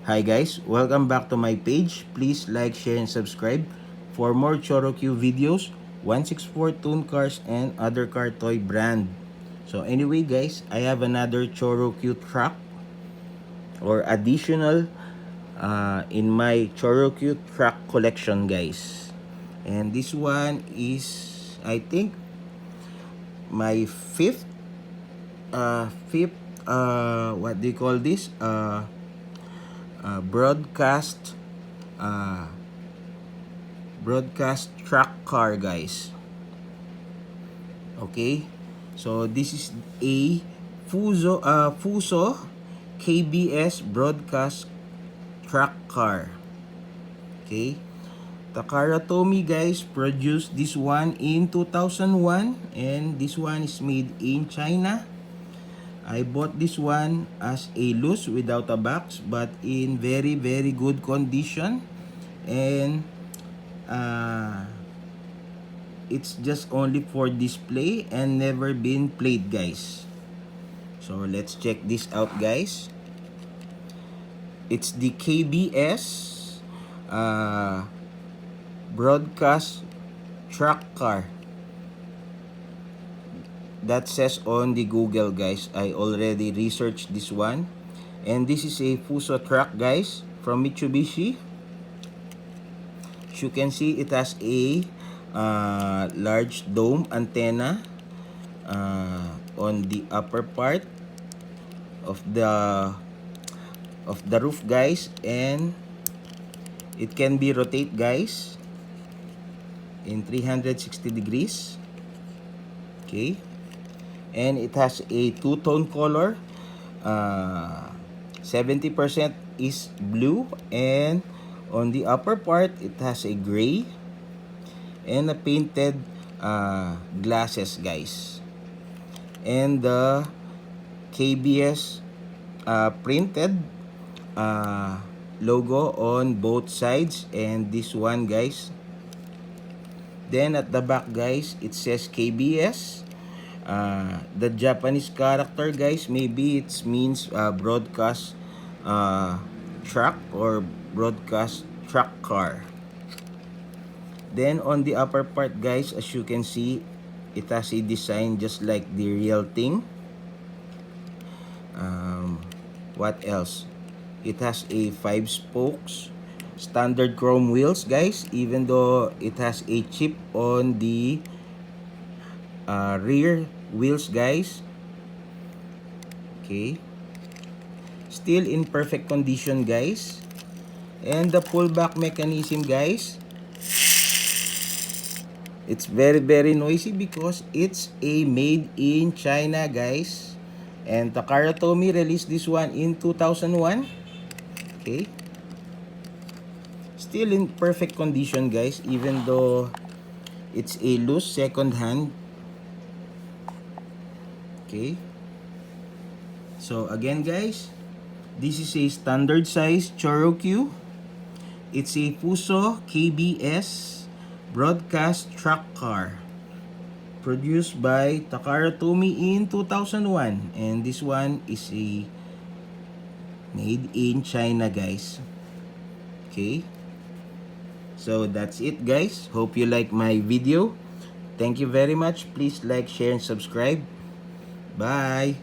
Hi guys, welcome back to my page. Please like, share, and subscribe for more Choro Q videos, 164 tune cars, and other car toy brand. So anyway guys, I have another Choro Q truck or additional in my Choro Q truck collection guys. And this one is, I think, my fifth, what do you call this? Broadcast uh, broadcast track car guys. Okay, so this is a Fuso KBS broadcast track car. Okay, Takara Tomy guys produced this one in 2001, and this one is made in China. I bought this one as a loose without a box, but in very good condition, and uh, it's just only for display and never been played guys. So let's check this out guys. It's the KBS broadcast track car that says on the Google guys. I already researched this one, and this is a Fuso truck guys from Mitsubishi. As you can see, it has a large dome antenna on the upper part of the roof guys, and it can be rotate guys in 360 degrees. Okay, and it has a two-tone color. 70% is blue, and on the upper part it has a gray and a painted glasses guys, and the KBS printed logo on both sides, and this one guys. Then at the back guys, it says KBS. The Japanese character guys, maybe it means broadcast truck or broadcast truck car. Then on the upper part guys, as you can see, it has a design just like the real thing. What else? It has a 5 spokes standard chrome wheels guys, even though it has a chip on the rear wheels guys. Okay, still in perfect condition guys. And the pullback mechanism guys, it's very noisy because it's a made in China guys, and Takara Tomy released this one in 2001. Okay, still in perfect condition guys, even though it's a loose second hand. Okay, so again guys, this is a standard size Choro Q. It's a Fuso KBS broadcast truck car produced by Takara Tomy in 2001, and this one is a made in China guys. Okay, so that's it guys. Hope you like my video. Thank you very much. Please like, share, and subscribe. Bye.